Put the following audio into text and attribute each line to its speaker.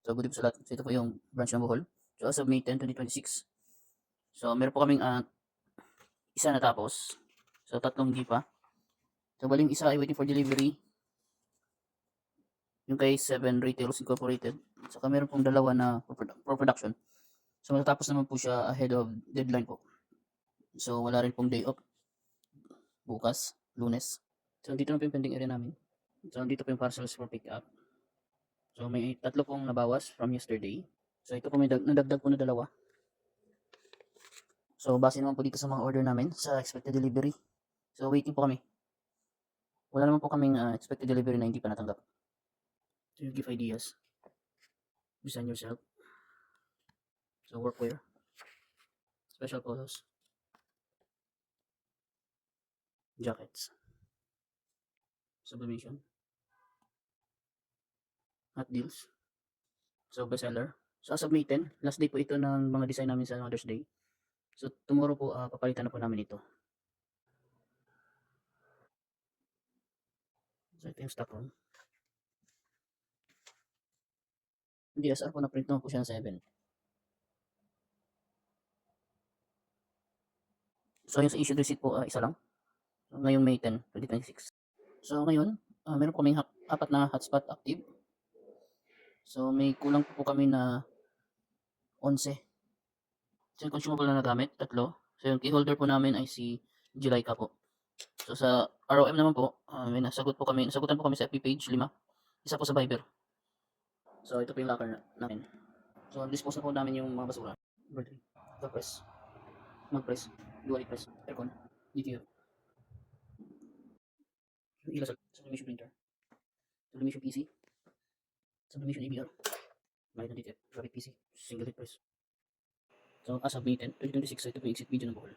Speaker 1: So, good evening sa lahat. So, ito po yung branch ng Bohol. So, as of May 10, 2026. So, meron po kaming isa natapos. So, tatlong hindi pa. So, baling isa ay waiting for delivery. Yung kay 7 Retailers Incorporated. Saka meron pong dalawa na for production. So, matatapos naman po siya ahead of deadline po. So, wala rin pong day off bukas, Lunes. So, dito na po yung pending area namin. So, dito po yung parcels for pick up. So, may tatlo pong nabawas from yesterday. So, ito po may nadagdag po na dalawa. So, base naman po dito sa mga order namin sa expected delivery. So, waiting po kami. Wala naman po kaming expected delivery na hindi pa natanggap. So, you give ideas. Design yourself. So, workwear. Special photos. Jackets. Sublimation. Hot deals. So, bestseller. So, as of May 10, last day po ito ng mga design namin sa Mother's Day. So, tomorrow po, papalitan na po namin ito. So, ito yung stock room. DSR po, na-print naman po siya ng 7. So, yung sa issued receipt po, isa lang. So, ngayong May 10, 2026. So, ngayon, meron po kaming apat na hotspot active. So, may kulang po kami na 11. So, yung consumable na nagamit, 3. So, yung key holder po namin ay si Julayka po. So, sa ROM naman po, may nasagutan po kami sa FB page, 5. Isa po sa Viber. So, ito po yung locker namin. So, dispose na po namin yung mga basura. Birthday, press, mag-press, dual press, aircon, DTF, ilasal, sublimation printer, sublimation PC, sublimation ABR, bayad ng DTF, graphic PC, single hit press. So, as of May 10, 2026, ito po yung exit video ng Bohol.